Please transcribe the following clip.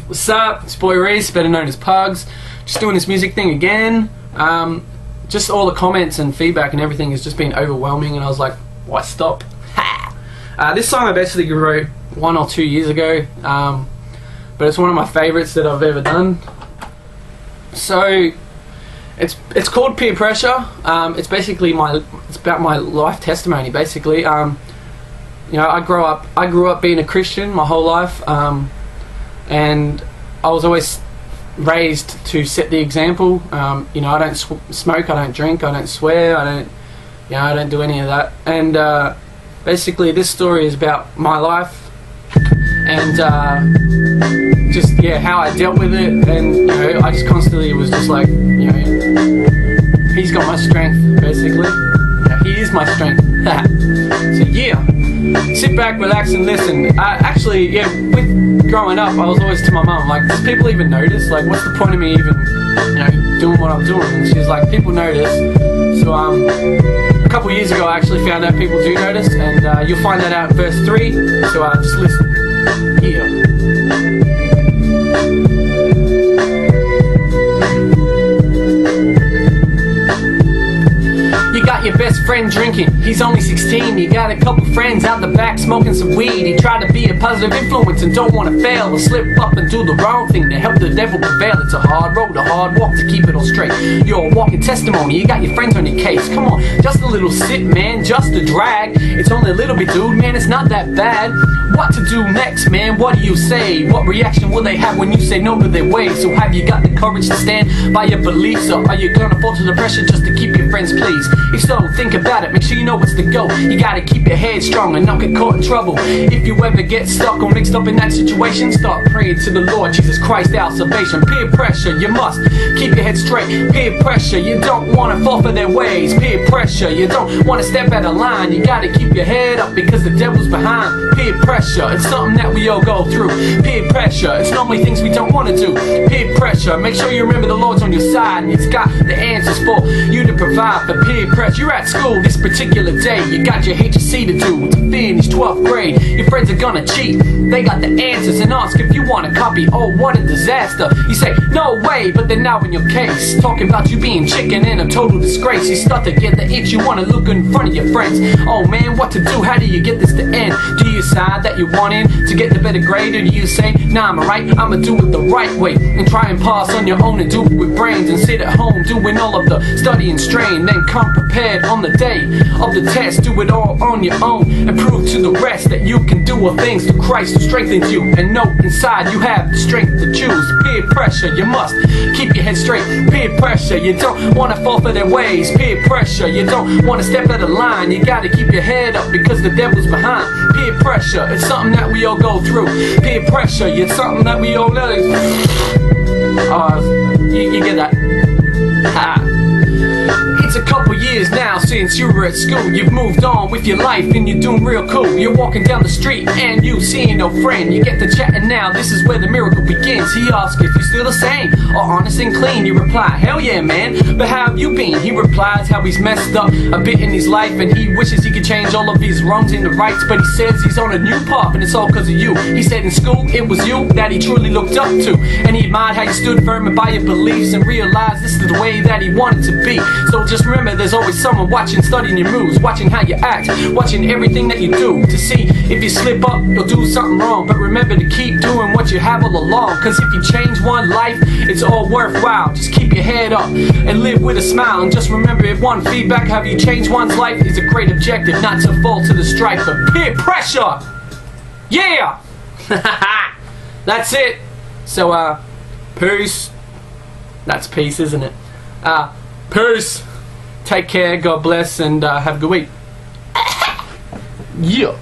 What's up? It's boy Reese, better known as Pugs. Just doing this music thing again. Just all the comments and feedback and everything has just been overwhelming, and I was like, why stop? This song I basically wrote 1 or 2 years ago, but it's one of my favourites that I've ever done. So it's called Peer Pressure. It's basically it's about my life testimony. Basically, you know, I grew up being a Christian my whole life, and I was always raised to set the example. You know, I don't smoke, I don't drink, I don't swear, I don't do any of that. And basically, this story is about my life and just how I dealt with it. And you know, I just constantly was just like, you know, he's got my strength. Basically, he is my strength. So sit back, relax, and listen. Actually, with growing up, I was always to my mum, like, does people even notice? Like, what's the point of me even, you know, doing what I'm doing? And she's like, people notice. So, a couple years ago, I actually found out people do notice, and you'll find that out in verse 3. So, just listen. You got your best friend drinking, he's only 16. You got a couple friends out the back smoking some weed. He tried to be a positive influence and don't want to fail, or slip up and do the wrong thing to help the devil prevail. It's a hard road, a hard walk to keep it all straight. You're a walking testimony, you got your friends on your case. Come on, just a little sip, man, just a drag. It's only a little bit, dude, man, it's not that bad. What to do next, man? What do you say? What reaction will they have when you say no to their ways? So have you got the courage to stand by your beliefs, or are you gonna fall to the pressure just to keep your friends pleased? If so, think about it, make sure you know what's the goal. You gotta keep your head strong and not get caught in trouble. If you ever get stuck or mixed up in that situation, start praying to the Lord Jesus Christ, our salvation. Peer pressure, you must keep your head straight. Peer pressure, you don't wanna fall for their ways. Peer pressure, you don't wanna step out of line. You gotta keep your head up because the devil's behind. Peer pressure, it's something that we all go through. Peer pressure, it's normally things we don't wanna do. Peer pressure, make sure you remember the Lord's on your side, and He's got the answers for you to provide. For peer pressure, you're at school this particular day, you got your HSC to do to finish 12th grade. Your friends are gonna cheat, they got the answers and ask if you want a copy. Oh, what a disaster. You say, no way, but they're now in your case, talking about you being chicken and a total disgrace. You start to get the itch, you wanna look in front of your friends. Oh man, what to do? How do you get this to end? Do you decide that you want in to get the better grade, or do you say, nah, I'm alright, I'ma do it the right way and try and pass on your own and do it with brains, and sit at home doing all of the study and strain, then come prepared on the day of the test, do it all on your own and prove to the rest that you can do all things through Christ who strengthens you, and know inside you have the strength to choose. Peer pressure, you must keep your head straight. Peer pressure, you don't want to fall for their ways. Peer pressure, you don't want to step out of line. You gotta keep your head up because the devil's behind. Peer pressure, it's something that we all go through. Peer pressure, it's something that we all know. You get that? It's a couple years now since you were at school. You've moved on with your life and you're doing real cool. You're walking down the street and you seeing no friend. You get to chatting now, this is where the miracle begins. He asks if you're still the same or honest and clean. You reply, hell yeah man, but how have you been? He replies how he's messed up a bit in his life and he wishes he could change all of his wrongs into rights, but he says he's on a new path and it's all cause of you. He said in school it was you that he truly looked up to, and he admired how you stood firm by your beliefs and realized this is the way that he wanted to be. So just remember, there's always someone watching, studying your moves, watching how you act, watching everything that you do, to see if you slip up, you'll do something wrong. But remember to keep doing what you have all along, cause if you change one life, it's all worthwhile. Just keep your head up and live with a smile, and just remember, if one feedback how you change one's life is a great objective, not to fall to the strife of peer pressure. Yeah! That's it. So, peace. That's peace, isn't it? Peace. Take care, God bless, and have a good week. Yeah.